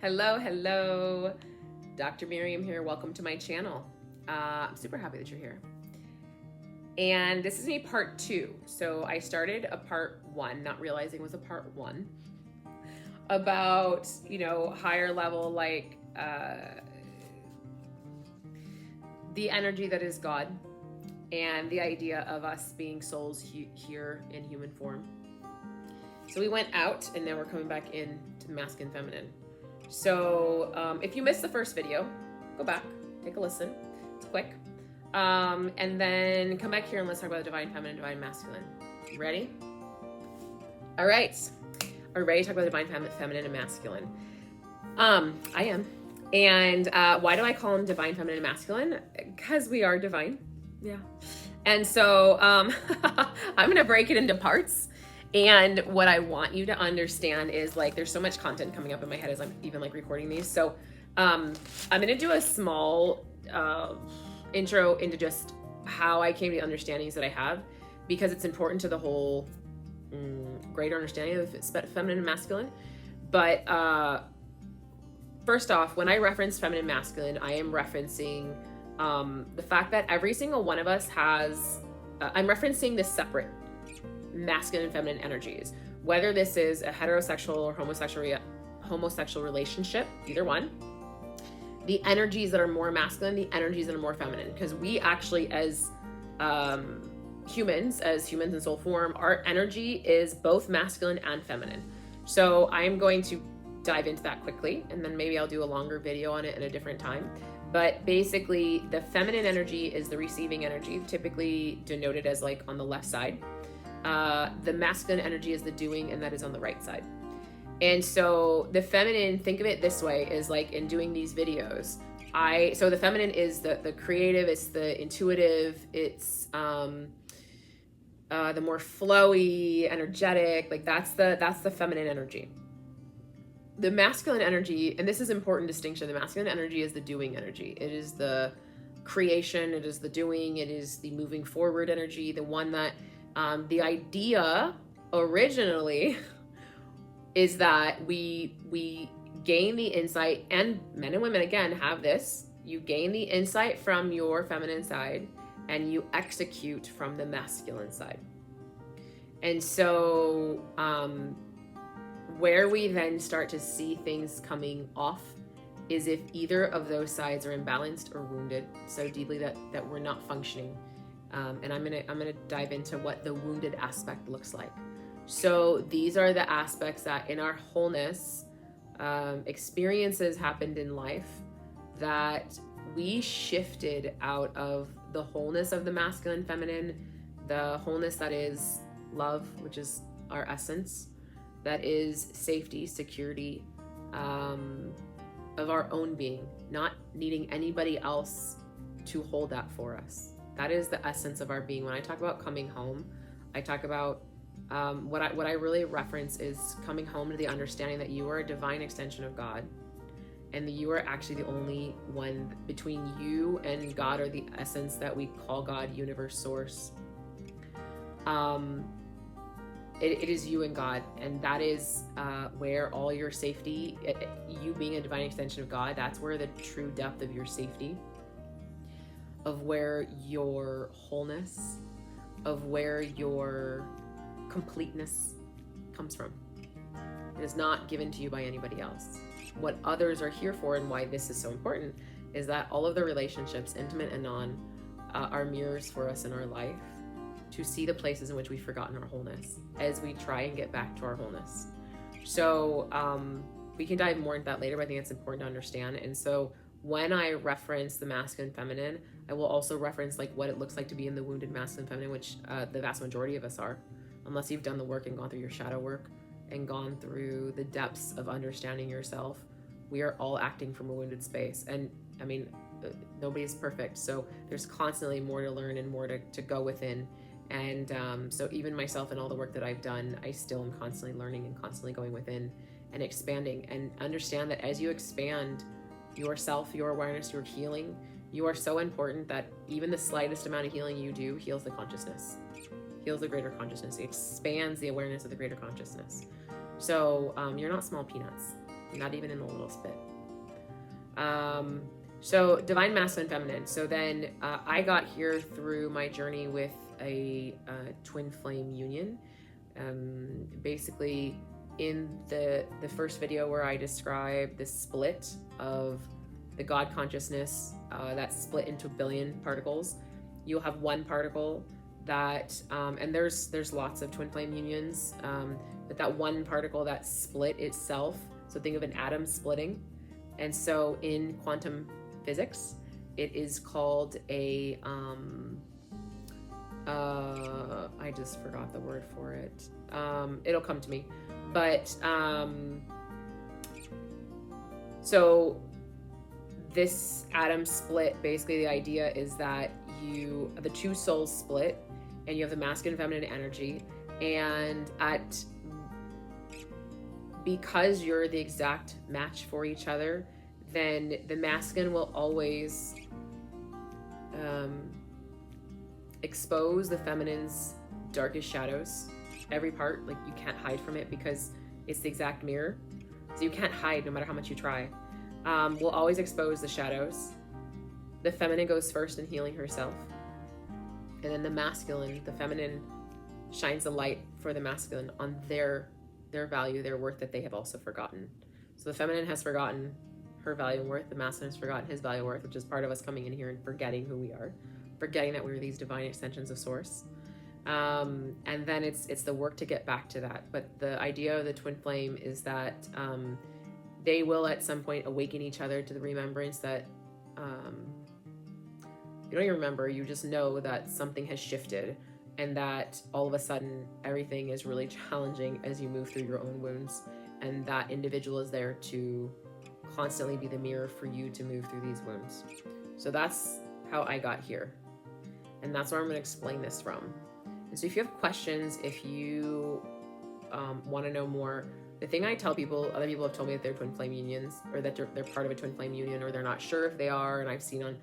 Hello. Dr. Miriam here. Welcome to my channel. I'm super happy that you're here. And this is me part 2. So I started a part 1, not realizing it was a part 1, about, higher level, like the energy that is God and the idea of us being souls here in human form. So we went out and now we're coming back in to the masculine feminine. So if you missed the first video, go back, take a listen. It's quick. And then come back here and let's talk about the divine feminine, divine masculine. Ready? All right. Are you ready to talk about divine feminine and masculine? I am. And why do I call them divine feminine and masculine? Because we are divine. Yeah. And so I'm going to break it into parts. And what I want you to understand is, like, there's so much content coming up in my head as I'm even recording these. So I'm going to do a small intro into just how I came to the understandings that I have, because it's important to the whole greater understanding of feminine and masculine. But first off, when I reference feminine and masculine, I am referencing the fact that every single one of us has, I'm referencing the separate masculine and feminine energies, whether this is a heterosexual or homosexual relationship, either one. The energies that are more masculine, the energies that are more feminine, because we actually, as humans in soul form, our energy is both masculine and feminine. So I'm going to dive into that quickly, and then maybe I'll do a longer video on it at a different time. But basically, the feminine energy is the receiving energy, typically denoted as like on the left side. The masculine energy is the doing, and that is on the right side. And so the feminine, think of it this way, is like in doing these videos, so the feminine is the creative, it's the intuitive, it's the more flowy, energetic, like that's the feminine energy. The masculine energy, and this is important distinction, the masculine energy is the doing energy. It is the creation, it is the doing, it is the moving forward energy, the one that the idea originally is that we gain the insight, and men and women again have this, you gain the insight from your feminine side and you execute from the masculine side. And so where we then start to see things coming off is if either of those sides are imbalanced or wounded so deeply that we're not functioning. And I'm gonna dive into what the wounded aspect looks like. So these are the aspects that in our wholeness, experiences happened in life that we shifted out of the wholeness of the masculine, feminine, the wholeness that is love, which is our essence, that is safety, security, of our own being, not needing anybody else to hold that for us. That is the essence of our being. When I talk about coming home, I talk about what I really reference is coming home to the understanding that you are a divine extension of God, and that you are actually the only one between you and God, or the essence that we call God, universe, source. It is you and God, and that is where all your safety, you being a divine extension of God, that's where the true depth of your safety, of where your wholeness, of where your completeness comes from. It is not given to you by anybody else. What others are here for, and why this is so important, is that all of the relationships, intimate and non, are mirrors for us in our life to see the places in which we've forgotten our wholeness as we try and get back to our wholeness. So we can dive more into that later, but I think it's important to understand. And so when I reference the masculine, feminine, I will also reference like what it looks like to be in the wounded masculine, feminine, which the vast majority of us are, unless you've done the work and gone through your shadow work and gone through the depths of understanding yourself. We are all acting from a wounded space. And I mean, nobody's perfect. So there's constantly more to learn and more to go within. And so even myself and all the work that I've done, I still am constantly learning and constantly going within and expanding. And understand that as you expand yourself, your awareness, your healing, you are so important that even the slightest amount of healing you do heals the consciousness, heals the greater consciousness. It expands the awareness of the greater consciousness. So you're not small peanuts. not even in a little spit. So divine masculine, feminine. So then I got here through my journey with a twin flame union. Basically, in the first video where I described the split of the God consciousness that's split into a billion particles, you'll have one particle that, and there's lots of twin flame unions, but that one particle that split itself. So think of an atom splitting. And so in quantum physics, it is called a, I just forgot the word for it. It'll come to me. But, so this atom split, basically the idea is that the two souls split and you have the masculine and feminine energy, and because you're the exact match for each other, then the masculine will always expose the feminine's darkest shadows, every part. Like, you can't hide from it because it's the exact mirror. So you can't hide no matter how much you try. We'll always expose the shadows. The feminine goes first in healing herself. And then the feminine shines the light for the masculine on their value, their worth that they have also forgotten. So the feminine has forgotten her value and worth. The masculine has forgotten his value and worth, which is part of us coming in here and forgetting who we are, forgetting that we're these divine extensions of source. And then it's the work to get back to that. But the idea of the twin flame is that they will at some point awaken each other to the remembrance that you don't even remember, you just know that something has shifted, and that all of a sudden everything is really challenging as you move through your own wounds, and that individual is there to constantly be the mirror for you to move through these wounds. So that's how I got here, and that's where I'm going to explain this from. And so if you have questions, if you want to know more, the thing I tell people, other people have told me that they're twin flame unions, or that they're part of a twin flame union, or they're not sure if they are, and I've seen on,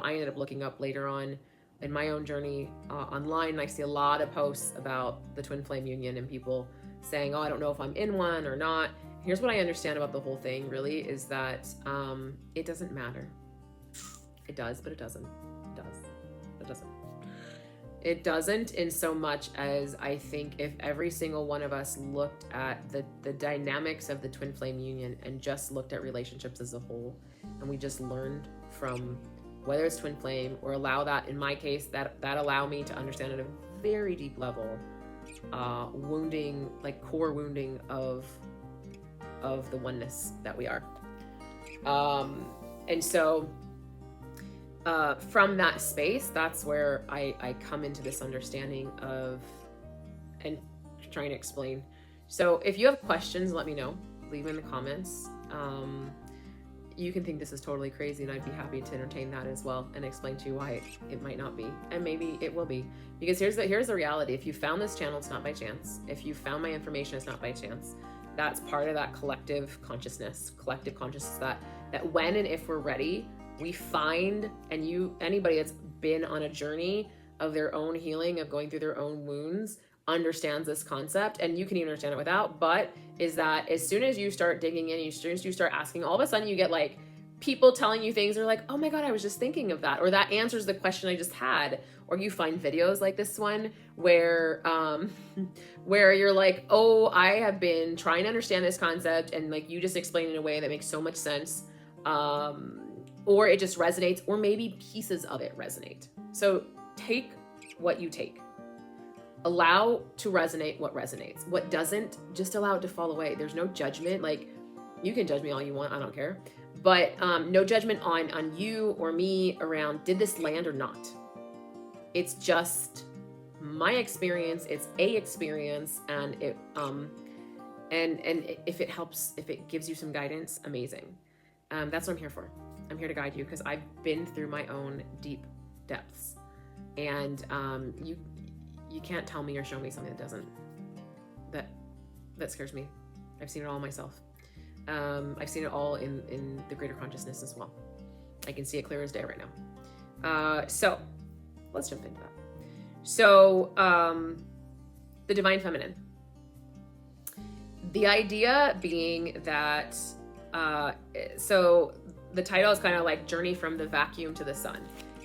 I ended up looking up later on in my own journey online, and I see a lot of posts about the twin flame union and people saying, oh, I don't know if I'm in one or not. Here's what I understand about the whole thing really is that it doesn't matter. It does, but it doesn't. It does, but it doesn't. It doesn't in so much as I think if every single one of us looked at the dynamics of the twin flame union and just looked at relationships as a whole, and we just learned from whether it's twin flame, or allow that, in my case, that allow me to understand at a very deep level, wounding, like core wounding of the oneness that we are. And so from that space, that's where I come into this understanding of, and trying to explain. So if you have questions, let me know, leave them in the comments. You can think this is totally crazy, and I'd be happy to entertain that as well and explain to you why it might not be, and maybe it will be. Because here's the reality. If you found this channel, it's not by chance. If you found my information, it's not by chance. That's part of that collective consciousness that when and if we're ready, we find, and anybody that's been on a journey of their own healing, of going through their own wounds, understands this concept, and you can even understand it without, but is that as soon as you start digging in, as soon as you start asking, all of a sudden you get like people telling you things, they're like, oh my God, I was just thinking of that, or that answers the question I just had. Or you find videos like this one where you're like, oh, I have been trying to understand this concept, and like you just explain it in a way that makes so much sense, or it just resonates, or maybe pieces of it resonate. So take what you take. Allow to resonate what resonates. What doesn't, just allow it to fall away. There's no judgment. Like, you can judge me all you want, I don't care. But no judgment on you or me around, did this land or not? It's just my experience. It's a experience, and it and if it helps, if it gives you some guidance, amazing. That's what I'm here for. I'm here to guide you because I've been through my own deep depths, and you can't tell me or show me something that scares me. I've seen it all myself. I've seen it all in the greater consciousness as well. I can see it clear as day right now. So let's jump into that. So the divine feminine. The idea being that So the title is kind of like Journey from the Vacuum to the Sun.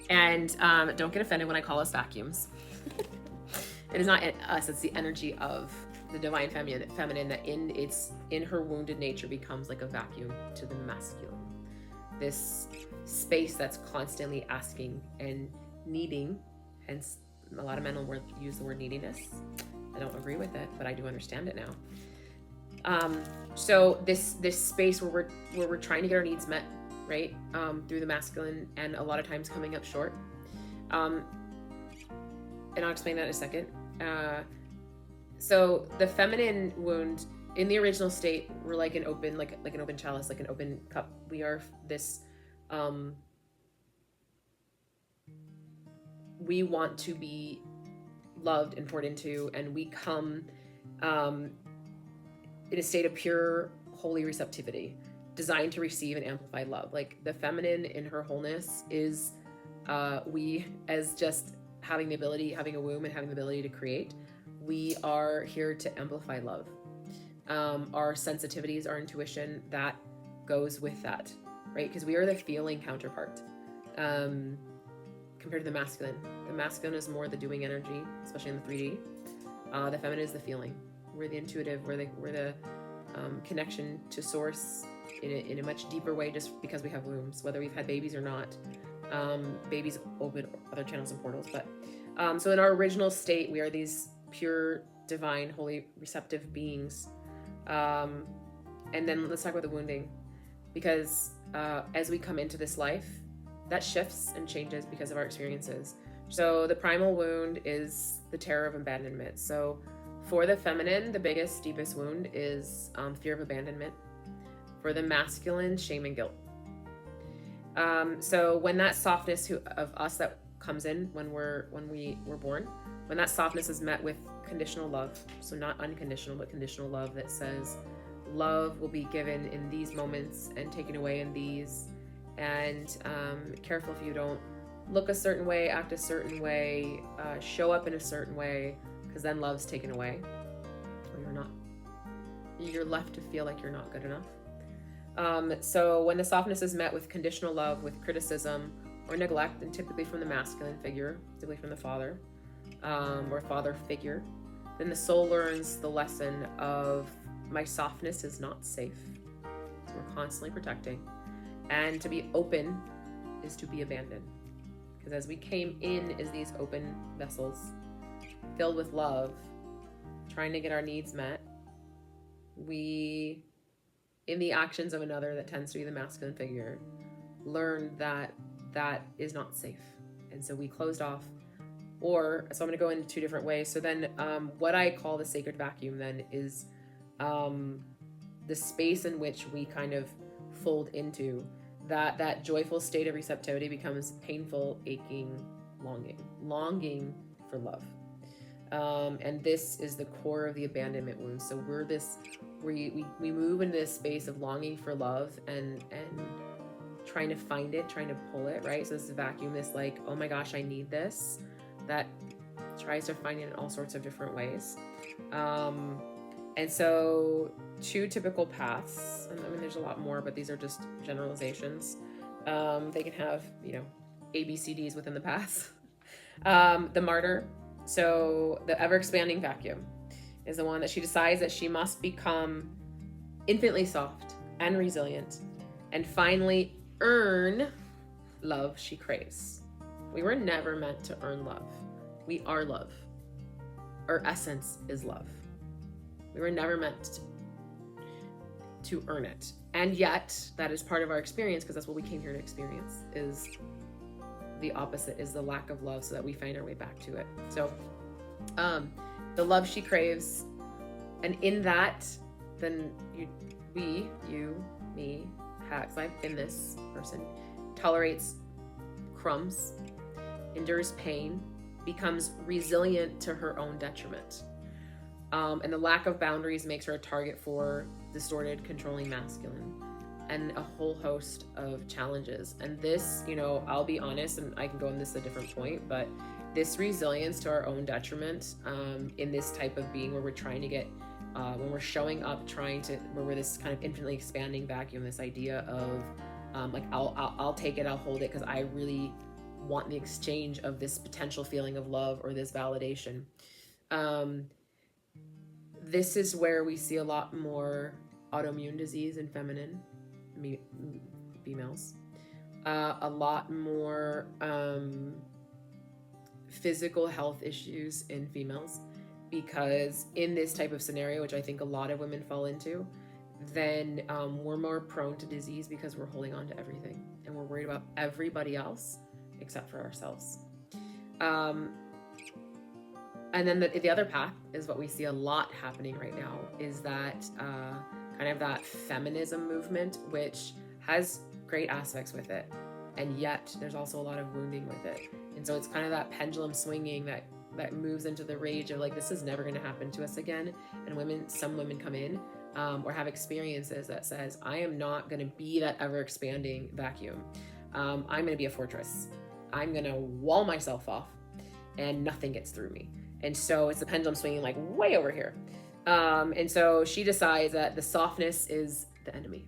And don't get offended when I call us vacuums. It is not us, it's the energy of the divine feminine that in her wounded nature becomes like a vacuum to the masculine. This space that's constantly asking and needing, hence a lot of men will use the word neediness. I don't agree with it, but I do understand it now. So this space where we're trying to get our needs met, right, through the masculine, and a lot of times coming up short. And I'll explain that in a second. So the feminine wound in the original state, we're like an open, like an open chalice, like an open cup. We are this. We want to be loved and poured into, and we come in a state of pure, holy receptivity, designed to receive and amplify love. Like the feminine in her wholeness is we, as just having the ability, having a womb and having the ability to create, we are here to amplify love. Our sensitivities, our intuition, that goes with that, right? Because we are the feeling counterpart compared to the masculine. The masculine is more the doing energy, especially in the 3D. The feminine is the feeling. We're the intuitive. We're the connection to source in a much deeper way, just because we have wombs, whether we've had babies or not. Babies open other channels and portals. But so in our original state, we are these pure, divine, holy, receptive beings. And then let's talk about the wounding, because as we come into this life, that shifts and changes because of our experiences. So the primal wound is the terror of abandonment. So for the feminine, the biggest, deepest wound is fear of abandonment. For the masculine, shame and guilt. So when that softness of us that comes in when we were born, when that softness is met with conditional love, so not unconditional, but conditional love that says love will be given in these moments and taken away in these, and careful if you don't look a certain way, act a certain way, show up in a certain way, because then love's taken away, or you're left to feel like you're not good enough. So when the softness is met with conditional love, with criticism or neglect, and typically from the masculine figure, typically from the father, or father figure, then the soul learns the lesson of my softness is not safe. So we're constantly protecting. And to be open is to be abandoned. Because as we came in as these open vessels, filled with love, trying to get our needs met, we, in the actions of another that tends to be the masculine figure, learned that that is not safe. And so we closed off. So I'm going to go into two different ways. So then what I call the sacred vacuum then is the space in which we kind of fold into that joyful state of receptivity becomes painful, aching, longing for love. And this is the core of the abandonment wound. So we move into this space of longing for love and trying to find it, trying to pull it, right? So this is vacuum, this like, oh my gosh, I need this, that tries to find it in all sorts of different ways. And so two typical paths, and I mean, there's a lot more, but these are just generalizations. They can have, ABCDs within the paths. The martyr, so the ever-expanding vacuum, is the one that she decides that she must become infinitely soft and resilient and finally earn love she craves. We were never meant to earn love. We are love. Our essence is love. We were never meant to earn it. And yet, that is part of our experience, because that's what we came here to experience, is the opposite, is the lack of love, so that we find our way back to it. So, the love she craves, and in that, then you, me, because I've been this person, tolerates crumbs, endures pain, becomes resilient to her own detriment. And the lack of boundaries makes her a target for distorted, controlling masculine and a whole host of challenges. And this, I'll be honest, and I can go on this a different point, but this resilience to our own detriment in this type of being where we're trying to get when we're showing up trying to, where we're this kind of infinitely expanding vacuum, this idea of like, I'll take it, I'll hold it, because I really want the exchange of this potential feeling of love or this validation. This is where we see a lot more autoimmune disease in feminine females, a lot more physical health issues in females, because in this type of scenario, which I think a lot of women fall into, then we're more prone to disease because we're holding on to everything and we're worried about everybody else except for ourselves. And then the other path is what we see a lot happening right now, is that kind of that feminism movement, which has great aspects with it, and yet there's also a lot of wounding with it. And so it's kind of that pendulum swinging that moves into the rage of like, this is never going to happen to us again. And some women come in or have experiences that says, I am not going to be that ever expanding vacuum. I'm going to be a fortress. I'm going to wall myself off and nothing gets through me. And so it's the pendulum swinging like way over here. And so she decides that the softness is the enemy,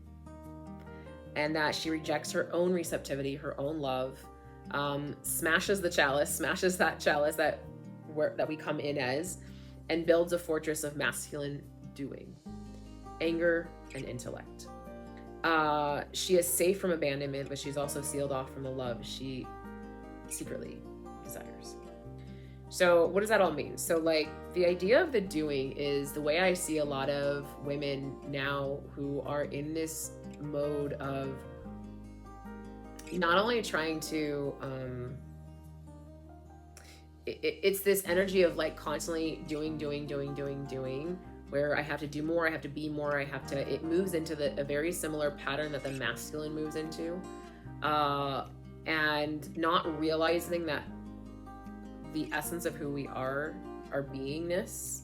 and that she rejects her own receptivity, her own love, smashes that chalice that we come in as, and builds a fortress of masculine doing, anger, and intellect. She is safe from abandonment, but she's also sealed off from the love she secretly desires. So what does that all mean? So like, the idea of the doing is the way I see a lot of women now who are in this mode of not only trying to it's this energy of like constantly doing, where I have to do more, I have to be more, it moves into a very similar pattern that the masculine moves into, and not realizing that the essence of who we are, our beingness,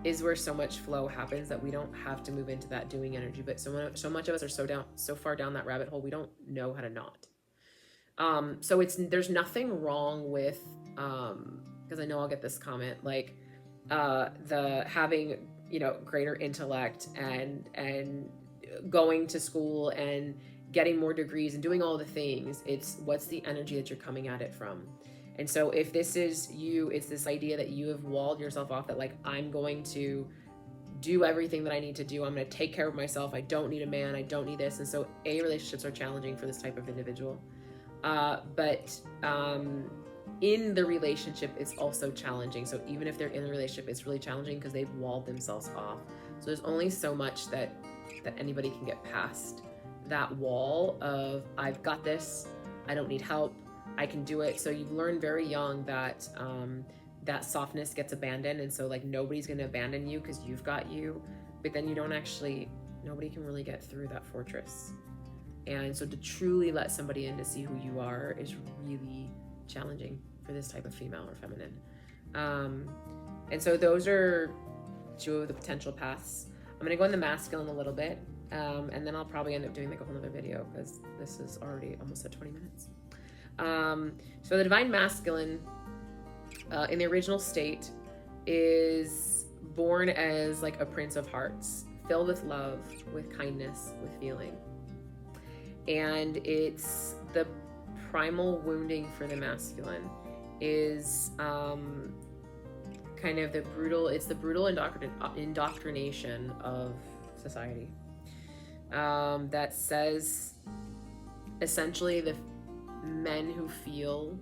is where so much flow happens, that we don't have to move into that doing energy. But so much of us are so far down that rabbit hole, we don't know how to not. So there's nothing wrong with, because I know I'll get this comment, like the having, greater intellect and going to school and getting more degrees and doing all the things. It's what's the energy that you're coming at it from. And so if this is you, it's this idea that you have walled yourself off, that like, I'm going to do everything that I need to do. I'm going to take care of myself. I don't need a man. I don't need this. And so relationships are challenging for this type of individual. But in the relationship, it's also challenging. So even if they're in a relationship, it's really challenging because they've walled themselves off. So there's only so much that anybody can get past that wall of, I've got this, I don't need help, I can do it. So you learn very young that that softness gets abandoned. And so like, nobody's going to abandon you because you've got you, but then nobody can really get through that fortress. And so to truly let somebody in to see who you are is really challenging for this type of female or feminine. And so those are two of the potential paths. I'm going to go in the masculine a little bit. And then I'll probably end up doing like a whole other video, because this is already almost at 20 minutes. So the divine masculine, in the original state, is born as like a prince of hearts, filled with love, with kindness, with feeling. And it's the primal wounding for the masculine is kind of the brutal indoctrination of society. That says essentially the men who feel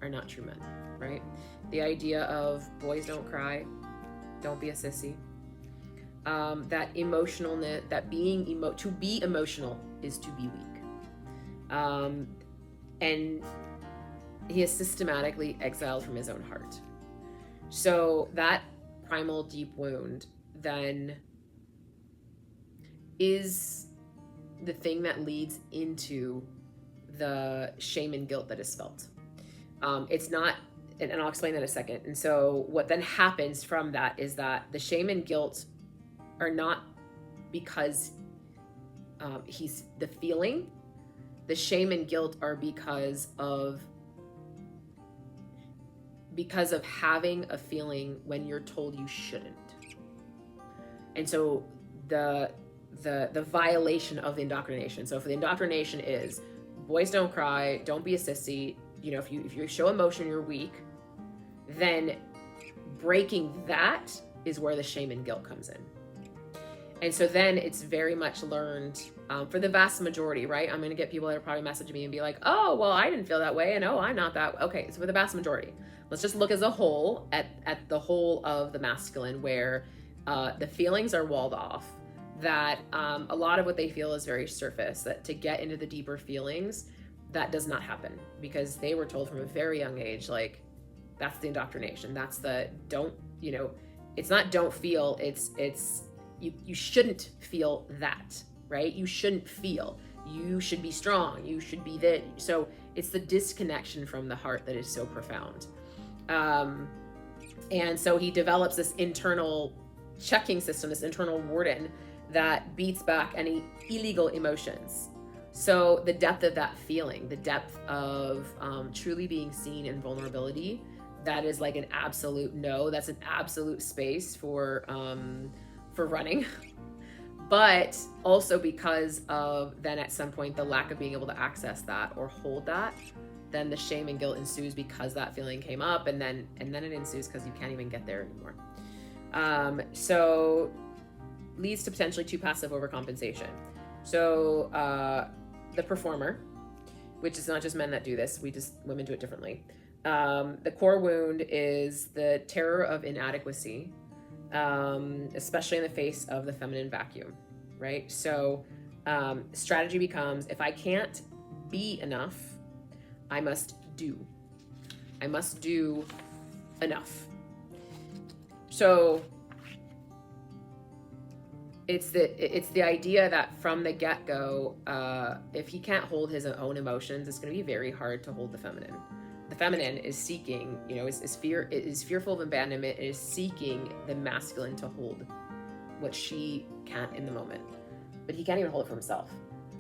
are not true men, right? The idea of boys don't cry, don't be a sissy. That emotionalness, that to be emotional is to be weak. And he is systematically exiled from his own heart. So that primal deep wound then is the thing that leads into the shame and guilt that is felt. It's not, and I'll explain that in a second. And so what then happens from that is that the shame and guilt are not because he's the feeling. The shame and guilt are because because of having a feeling when you're told you shouldn't. And so the violation of the indoctrination. So if the indoctrination is boys don't cry, don't be a sissy, you know, if you show emotion, you're weak, then breaking that is where the shame and guilt comes in. And so then it's very much learned for the vast majority, right? I'm going to get people that are probably messaging me and be like, oh, well, I didn't feel that way. And oh, I'm not that. Okay, so for the vast majority, let's just look as a whole at the whole of the masculine, where the feelings are walled off, that a lot of what they feel is very surface, that to get into the deeper feelings, that does not happen because they were told from a very young age, like, that's the indoctrination. That's the don't, you know, it's not don't feel, it's you shouldn't feel that, right? You shouldn't feel. You should be strong. You should be that. So it's the disconnection from the heart that is so profound. And so he develops this internal checking system, this internal warden that beats back any illegal emotions. So the depth of that feeling, the depth of truly being seen in vulnerability, that is like an absolute no. That's an absolute space for running. But also because of then at some point the lack of being able to access that or hold that, then the shame and guilt ensues because that feeling came up, and then it ensues because you can't even get there anymore. So leads to potentially too passive overcompensation. So the performer, which is not just men that do this, women do it differently. The core wound is the terror of inadequacy, especially in the face of the feminine vacuum, right? So strategy becomes, if I can't be enough, I must do enough. So it's the idea that from the get-go, if he can't hold his own emotions, it's going to be very hard to hold the feminine. The feminine is seeking, you know, is fearful of abandonment, is seeking the masculine to hold what she can't in the moment, but he can't even hold it for himself.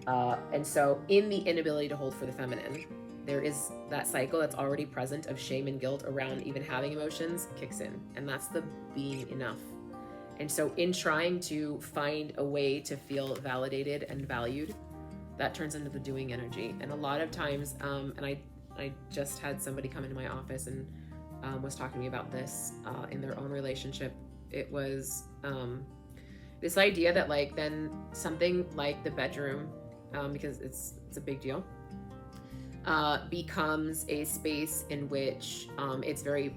And so in the inability to hold for the feminine, there is that cycle that's already present of shame and guilt around even having emotions kicks in, and that's the being enough. And so in trying to find a way to feel validated and valued, that turns into the doing energy. And a lot of times, and I just had somebody come into my office and was talking to me about this in their own relationship. It was this idea that like then something like the bedroom, because it's a big deal, becomes a space in which it's very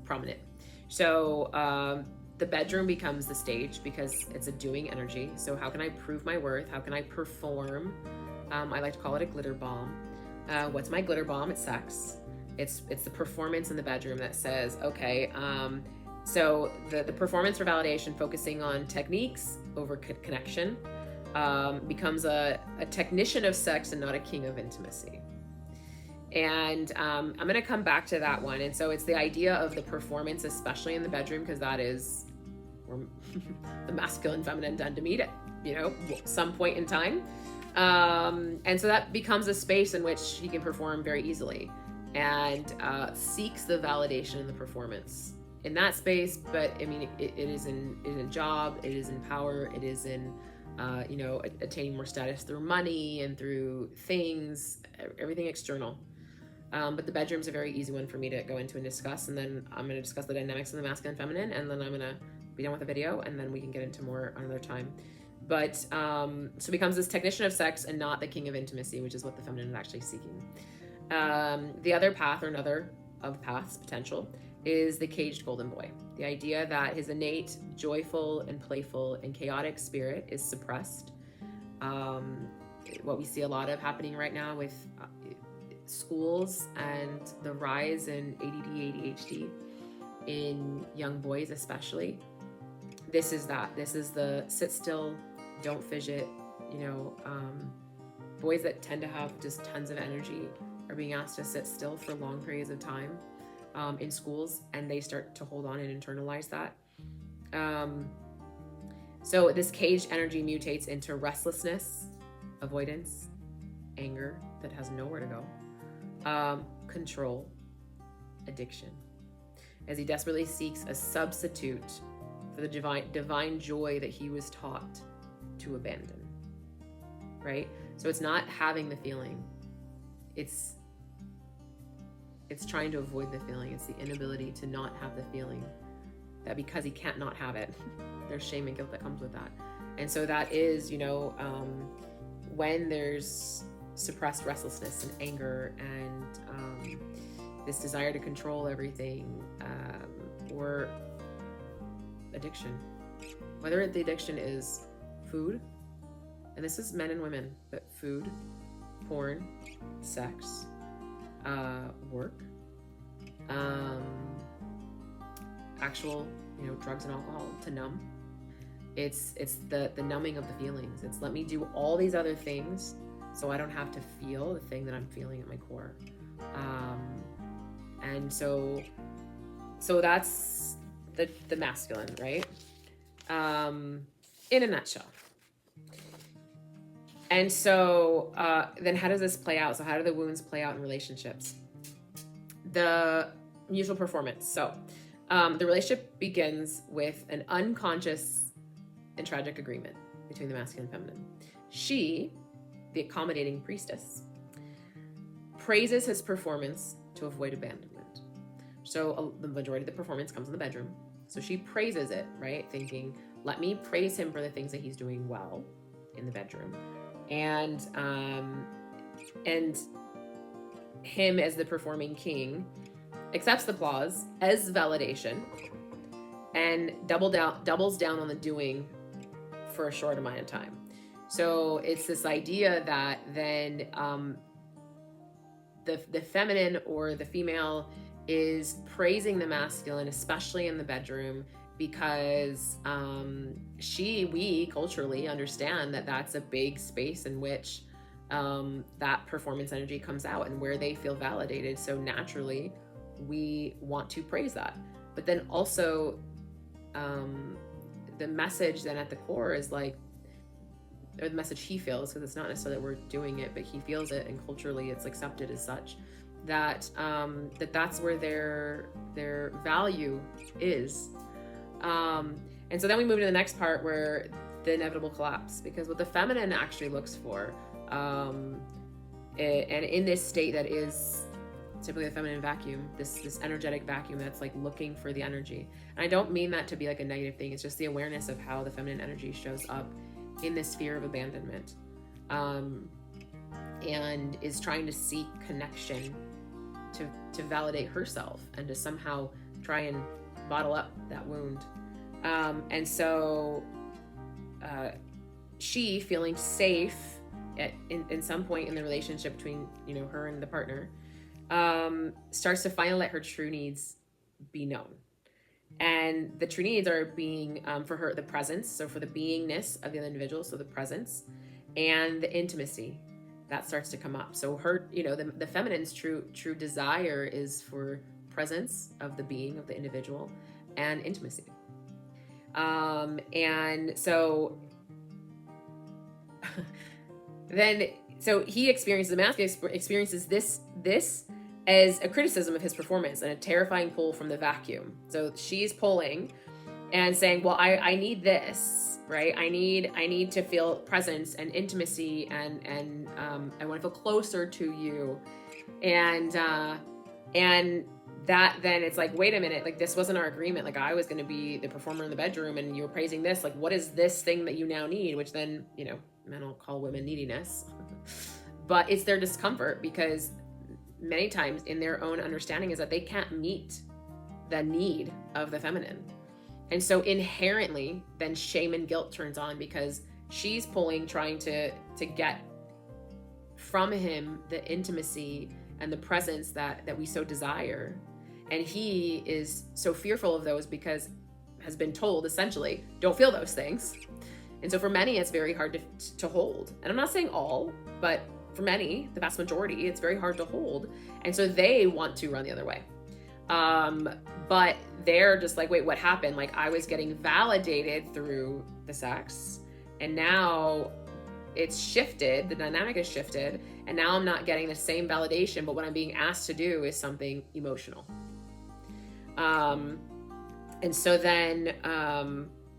prominent. So the bedroom becomes the stage because it's a doing energy. So how can I prove my worth? How can I perform? I like to call it a glitter bomb. What's my glitter bomb? It's sex. It's the performance in the bedroom that says, okay, so the performance for validation, focusing on techniques over connection, becomes a technician of sex and not a king of intimacy. And I'm going to come back to that one. And so it's the idea of the performance, especially in the bedroom, because that is where the masculine feminine tend to meet at, you know, some point in time. And so that becomes a space in which he can perform very easily and seeks the validation in the performance in that space. But I mean, it is in a job, it is in power, it is in, you know, attaining more status through money and through things, everything external. But the bedroom's a very easy one for me to go into and discuss. And then I'm going to discuss the dynamics of the masculine and feminine, and then I'm going to be done with the video, and then we can get into more another time. But so it becomes this technician of sex and not the king of intimacy, which is what the feminine is actually seeking. The other path, or another of paths potential, is the caged golden boy. The idea that his innate, joyful and playful and chaotic spirit is suppressed. What we see a lot of happening right now with schools and the rise in ADD, ADHD in young boys especially. This is the sit still, don't fidget, you know, boys that tend to have just tons of energy are being asked to sit still for long periods of time in schools, and they start to hold on and internalize that. So this caged energy mutates into restlessness, avoidance, anger that has nowhere to go, control, addiction. as he desperately seeks a substitute for the divine joy that he was taught to abandon, right? So it's not having the feeling. It's trying to avoid the feeling. It's the inability to not have the feeling, that because he can't not have it, there's shame and guilt that comes with that. And so that is, when there's suppressed restlessness and anger and this desire to control everything, or addiction, whether the addiction is food, and this is men and women, but food, porn, sex, work, actual, drugs and alcohol to numb. It's the numbing of the feelings. It's let me do all these other things so I don't have to feel the thing that I'm feeling at my core. And so that's the masculine, right? In a nutshell. And so then how does this play out? So how do the wounds play out in relationships? The mutual performance. So the relationship begins with an unconscious and tragic agreement between the masculine and feminine. She, the accommodating priestess, praises his performance to avoid abandonment. So the majority of the performance comes in the bedroom. So she praises it, right? Thinking, let me praise him for the things that he's doing well in the bedroom. And him as the performing king accepts the applause as validation and doubles down on the doing for a short amount of time. So it's this idea that then the feminine or the female is praising the masculine, especially in the bedroom, because we culturally understand that that's a big space in which that performance energy comes out and where they feel validated. So naturally, we want to praise that. But then also, the message then at the core is like, or the message he feels, because it's not necessarily that we're doing it, but he feels it, and culturally it's accepted as such, that that's where their value is. And so then we move to the next part where the inevitable collapse, because what the feminine actually looks for, and in this state that is typically the feminine vacuum, this energetic vacuum that's like looking for the energy. And I don't mean that to be like a negative thing. It's just the awareness of how the feminine energy shows up in this fear of abandonment, and is trying to seek connection to validate herself and to somehow try and bottle up that wound. And so she, feeling safe in some point in the relationship between her and the partner, starts to finally let her true needs be known. And the true needs are being, for her, the presence, so for the beingness of the other individual, so the presence, and the intimacy that starts to come up. So her, the feminine's true desire is for presence of the being of the individual and intimacy. And so then, so he experiences, the masculine experiences this as a criticism of his performance and a terrifying pull from the vacuum. So she's pulling and saying, well, I need this, right? I need to feel presence and intimacy, and I want to feel closer to you. And that then it's like, wait a minute, like this wasn't our agreement. Like I was going to be the performer in the bedroom and you were praising this. Like, what is this thing that you now need? Which then, men will call women neediness, but it's their discomfort, because many times in their own understanding is that they can't meet the need of the feminine. And so inherently then shame and guilt turns on, because she's pulling, trying to get from him the intimacy and the presence that we so desire. And he is so fearful of those because has been told essentially, don't feel those things. And so for many, it's very hard to hold. And I'm not saying all, but for many, the vast majority, it's very hard to hold. And so they want to run the other way. But they're just like, wait, what happened? Like I was getting validated through the sex, and now it's shifted, the dynamic has shifted, and now I'm not getting the same validation, but what I'm being asked to do is something emotional. And so then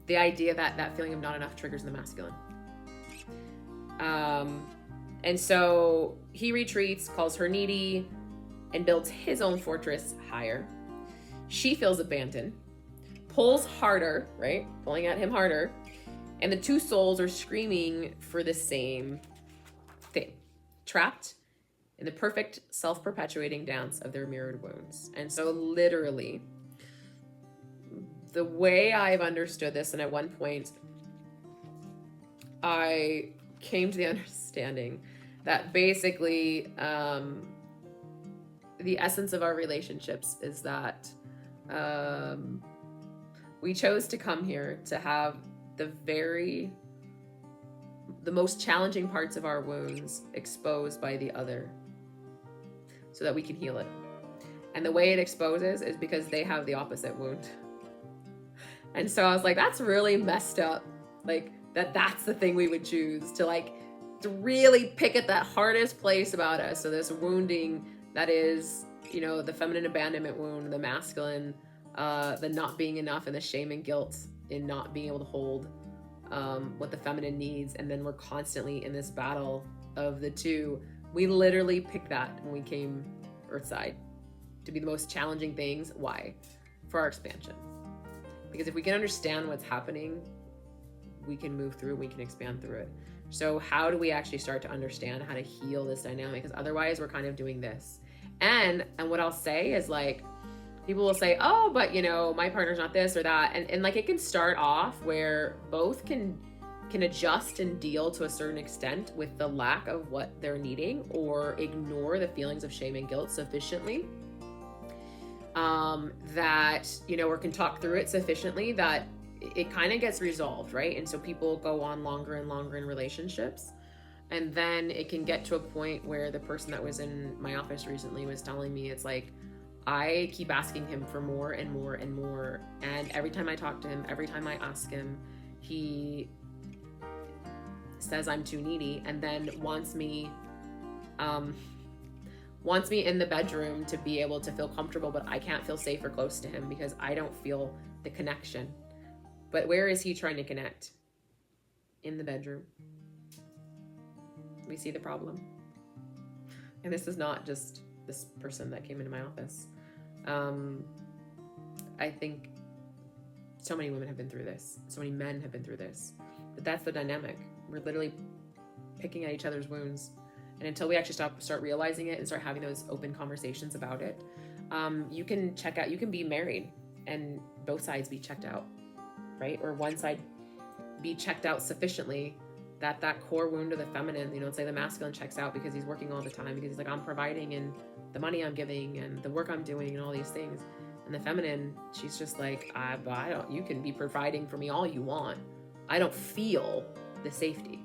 the idea that feeling of not enough triggers the masculine. And so he retreats, calls her needy, and builds his own fortress higher. She feels abandoned, pulls harder, right? Pulling at him harder. And the two souls are screaming for the same thing, trapped in the perfect self-perpetuating dance of their mirrored wounds. And so literally, the way I've understood this, and at one point, I came to the understanding that basically the essence of our relationships is that we chose to come here to have the most challenging parts of our wounds exposed by the other so that we can heal it. And the way it exposes is because they have the opposite wound. And so I was like, that's really messed up. Like that's the thing we would choose to really pick at that hardest place about us. So this wounding that is, the feminine abandonment wound, the masculine, the not being enough, and the shame and guilt in not being able to hold what the feminine needs. And then we're constantly in this battle of the two. We literally picked that when we came earthside to be the most challenging things. Why? For our expansion. Because if we can understand what's happening, we can move through, we can expand through it. So how do we actually start to understand how to heal this dynamic? Because otherwise we're kind of doing this. And what I'll say is people will say, oh, but my partner's not this or that. And it can start off where both can adjust and deal to a certain extent with the lack of what they're needing, or ignore the feelings of shame and guilt sufficiently. Or can talk through it sufficiently that it kind of gets resolved, right? And so people go on longer and longer in relationships. And then it can get to a point where the person that was in my office recently was telling me, it's like, I keep asking him for more and more and more. And every time I talk to him, every time I ask him, he says I'm too needy, and then wants me in the bedroom to be able to feel comfortable, but I can't feel safe or close to him because I don't feel the connection. But where is he trying to connect? In the bedroom. We see the problem. And this is not just this person that came into my office. I think so many women have been through this. So many men have been through this. But that's the dynamic. We're literally picking at each other's wounds. And until we actually start realizing it and start having those open conversations about it, you can check out, you can be married and both sides be checked out, right? Or one side be checked out sufficiently that core wound of the feminine, it's like the masculine checks out because he's working all the time, because he's like, I'm providing and the money I'm giving and the work I'm doing and all these things. And the feminine, she's just like, you can be providing for me all you want. I don't feel the safety.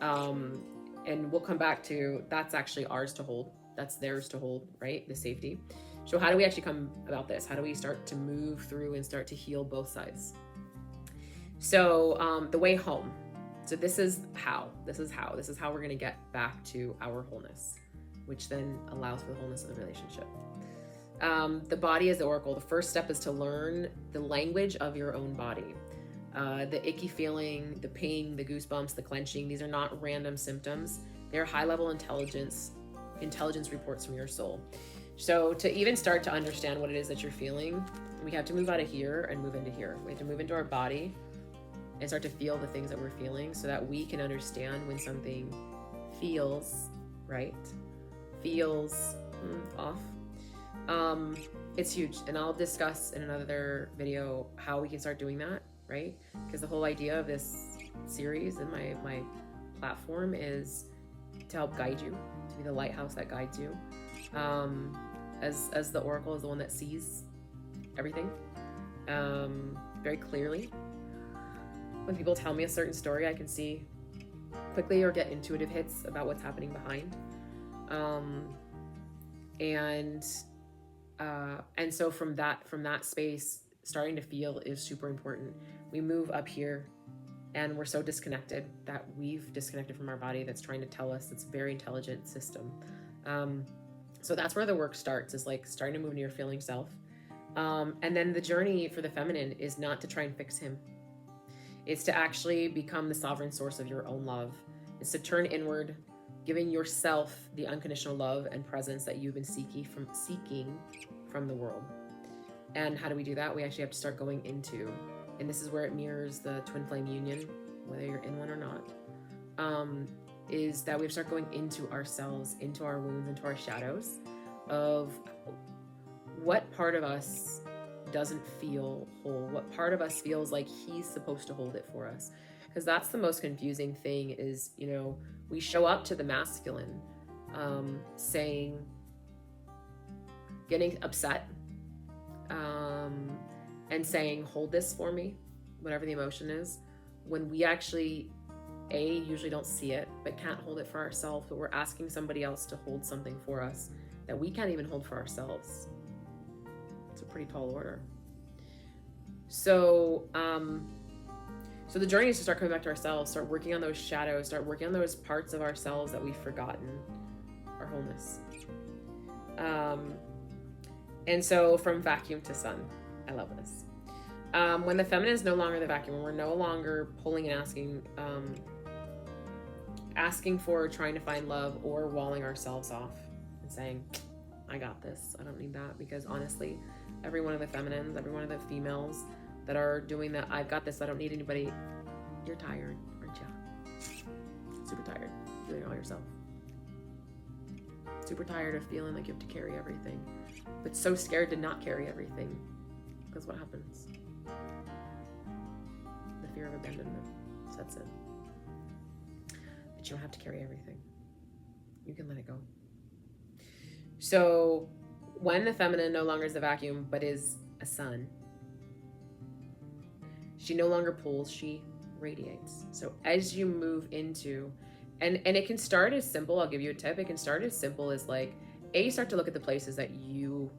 And we'll come back to, that's actually ours to hold. That's theirs to hold, right? The safety. So how do we actually come about this? How do we start to move through and start to heal both sides? So the way home. So this is how we're going to get back to our wholeness, which then allows for the wholeness of the relationship. The body is the oracle. The first step is to learn the language of your own body. The icky feeling, the pain, the goosebumps, the clenching, these are not random symptoms. They're high-level intelligence reports from your soul. So to even start to understand what it is that you're feeling, we have to move out of here and move into here. We have to move into our body and start to feel the things that we're feeling so that we can understand when something feels right, feels off. It's huge. And I'll discuss in another video how we can start doing that, right? Because the whole idea of this series and my platform is to help guide you, to be the lighthouse that guides you. As the oracle is the one that sees everything very clearly. When people tell me a certain story, I can see quickly or get intuitive hits about what's happening behind. And so from that space, starting to feel is super important. We move up here and we're so disconnected that we've disconnected from our body that's trying to tell us it's a very intelligent system. So that's where the work starts, is like starting to move into your feeling self. And then the journey for the feminine is not to try and fix him. It's to actually become the sovereign source of your own love. It's to turn inward, giving yourself the unconditional love and presence that you've been seeking from the world. And how do we do that? We actually have to start going into, and this is where it mirrors the twin flame union, whether you're in one or not, is that we start going into ourselves, into our wounds, into our shadows of what part of us doesn't feel whole, what part of us feels like he's supposed to hold it for us. Because that's the most confusing thing is, we show up to the masculine saying, getting upset, and saying, hold this for me, whatever the emotion is, when we actually, usually don't see it, but can't hold it for ourselves, but we're asking somebody else to hold something for us that we can't even hold for ourselves. It's a pretty tall order. So the journey is to start coming back to ourselves, start working on those shadows, start working on those parts of ourselves that we've forgotten, our wholeness. And so from vacuum to sun, I love this. When the feminine is no longer the vacuum, when we're no longer pulling and asking for, trying to find love, or walling ourselves off and saying, I got this, I don't need that. Because honestly, every one of the feminines, every one of the females that are doing that, I've got this, I don't need anybody, you're tired, aren't you? Super tired, doing it all yourself. Super tired of feeling like you have to carry everything, but so scared to not carry everything. Because what happens? The fear of abandonment sets in. But you don't have to carry everything. You can let it go. So when the feminine no longer is the vacuum, but is a sun, she no longer pulls, she radiates. So as you move into, and it can start as simple, I'll give you a tip, it can start as simple as like, you start to look at the places that you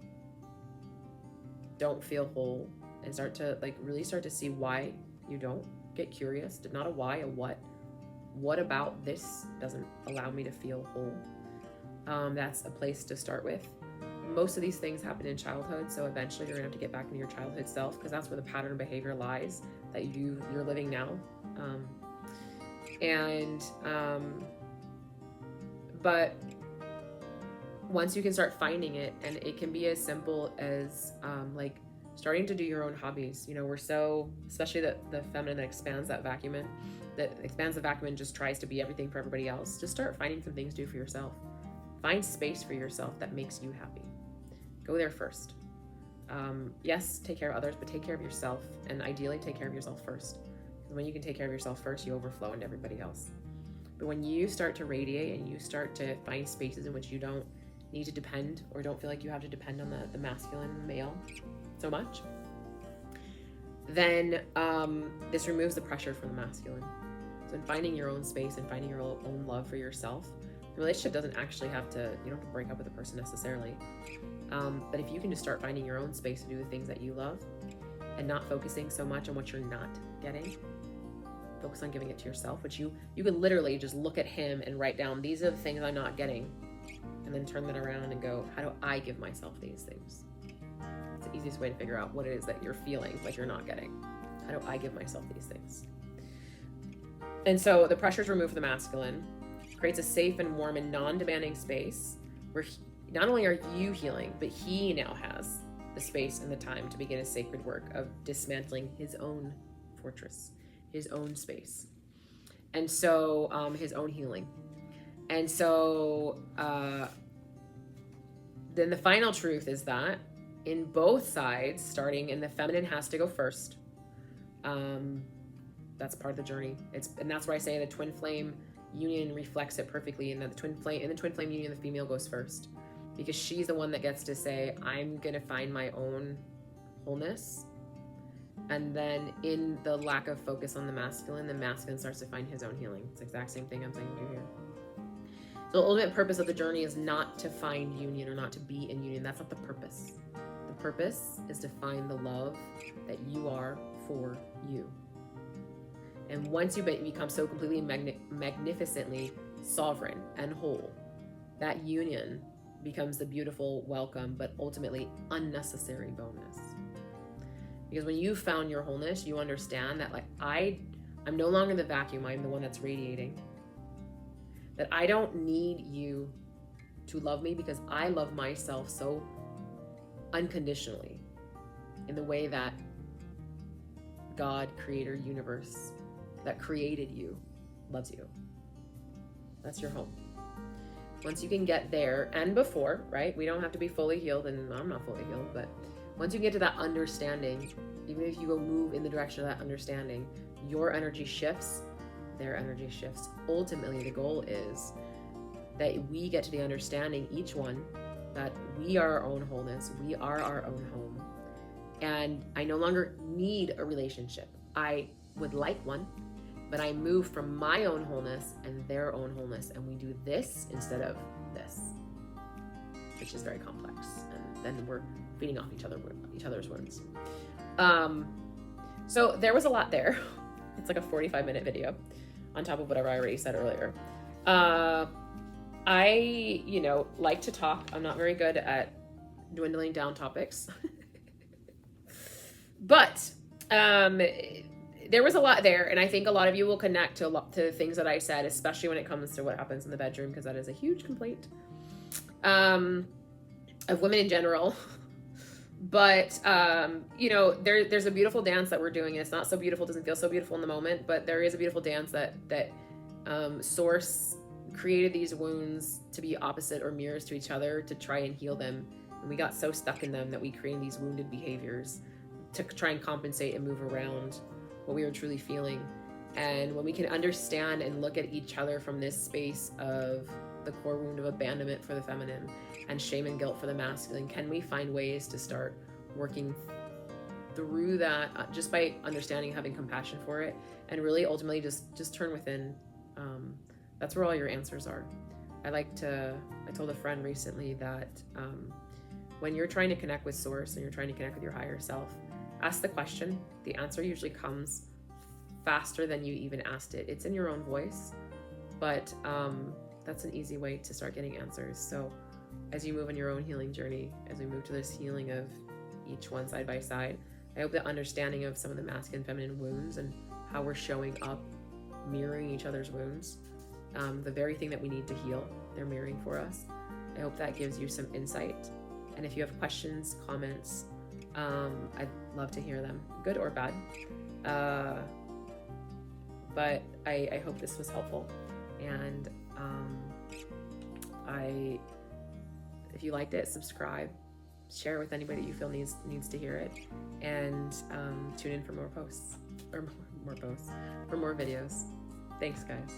don't feel whole and start to really start to see why you don't. Get curious, not a why, a what. What about this doesn't allow me to feel whole? That's a place to start with. Most of these things happen in childhood, so eventually you're gonna have to get back into your childhood self, because that's where the pattern of behavior lies that you're living now. But once you can start finding it, and it can be as simple as starting to do your own hobbies. We're so, especially the feminine that expands the vacuum and just tries to be everything for everybody else. Just start finding some things to do for yourself. Find space for yourself that makes you happy. Go there first. Yes, take care of others, but take care of yourself, and ideally take care of yourself first. Because when you can take care of yourself first, you overflow into everybody else. But when you start to radiate and you start to find spaces in which you don't need to depend, or don't feel like you have to depend on the masculine male so much, then this removes the pressure from the masculine. So in finding your own space and finding your own love for yourself, the relationship doesn't actually you don't have to break up with the person necessarily. But if you can just start finding your own space to do the things that you love and not focusing so much on what you're not getting, focus on giving it to yourself, which you can literally just look at him and write down, these are the things I'm not getting, and then turn that around and go, how do I give myself these things? It's the easiest way to figure out what it is that you're feeling like you're not getting. How do I give myself these things? And so the pressure is removed from the masculine, creates a safe and warm and non-demanding space where not only are you healing, but he now has the space and the time to begin a sacred work of dismantling his own fortress, his own space, and so his own healing. And so then the final truth is that in both sides, starting in the feminine has to go first. That's part of the journey. And that's where I say the twin flame union reflects it perfectly, and that the twin flame union, the female goes first, because she's the one that gets to say, I'm gonna find my own wholeness. And then in the lack of focus on the masculine starts to find his own healing. It's the exact same thing I'm saying to do here. So the ultimate purpose of the journey is not to find union or not to be in union. That's not the purpose. The purpose is to find the love that you are for you. And once you become so completely magnificently sovereign and whole, that union becomes the beautiful, welcome, but ultimately unnecessary bonus. Because when you found your wholeness, you understand that, like, I'm no longer the vacuum, I'm the one that's radiating. That I don't need you to love me because I love myself so unconditionally in the way that God, creator, universe that created you loves you. That's your home. Once you can get there and before, right? We don't have to be fully healed, and I'm not fully healed, but once you get to that understanding, even if you go move in the direction of that understanding, your energy shifts, their energy shifts. Ultimately, the goal is that we get to the understanding, each one, that we are our own wholeness, we are our own home. And I no longer need a relationship. I would like one, but I move from my own wholeness and their own wholeness, and we do this instead of this, which is very complex. And then we're feeding off each other's wounds. So there was a lot there. It's like a 45-minute video on top of whatever I already said earlier. I, like to talk. I'm not very good at dwindling down topics. But there was a lot there, and I think a lot of you will connect to the things that I said, especially when it comes to what happens in the bedroom, because that is a huge complaint of women in general. But there's a beautiful dance that we're doing, and it's not so beautiful, doesn't feel so beautiful in the moment, but there is a beautiful dance that Source created these wounds to be opposite or mirrors to each other to try and heal them, and we got so stuck in them that we created these wounded behaviors to try and compensate and move around what we were truly feeling. And when we can understand and look at each other from this space of the core wound of abandonment for the feminine and shame and guilt for the masculine, can we find ways to start working through that just by understanding, having compassion for it, and really ultimately just turn within. That's where all your answers are. I told a friend recently that when you're trying to connect with Source and you're trying to connect with your higher self, ask the question. The answer usually comes faster than you even asked it. It's in your own voice, but that's an easy way to start getting answers. So as you move in your own healing journey, as we move to this healing of each one side by side, I hope the understanding of some of the masculine and feminine wounds and how we're showing up mirroring each other's wounds, the very thing that we need to heal, they're mirroring for us. I hope that gives you some insight. And if you have questions, comments, I'd love to hear them, good or bad. But I hope this was helpful. And if you liked it, subscribe, share with anybody you feel needs to hear it, and tune in for more posts, for more videos. Thanks, guys.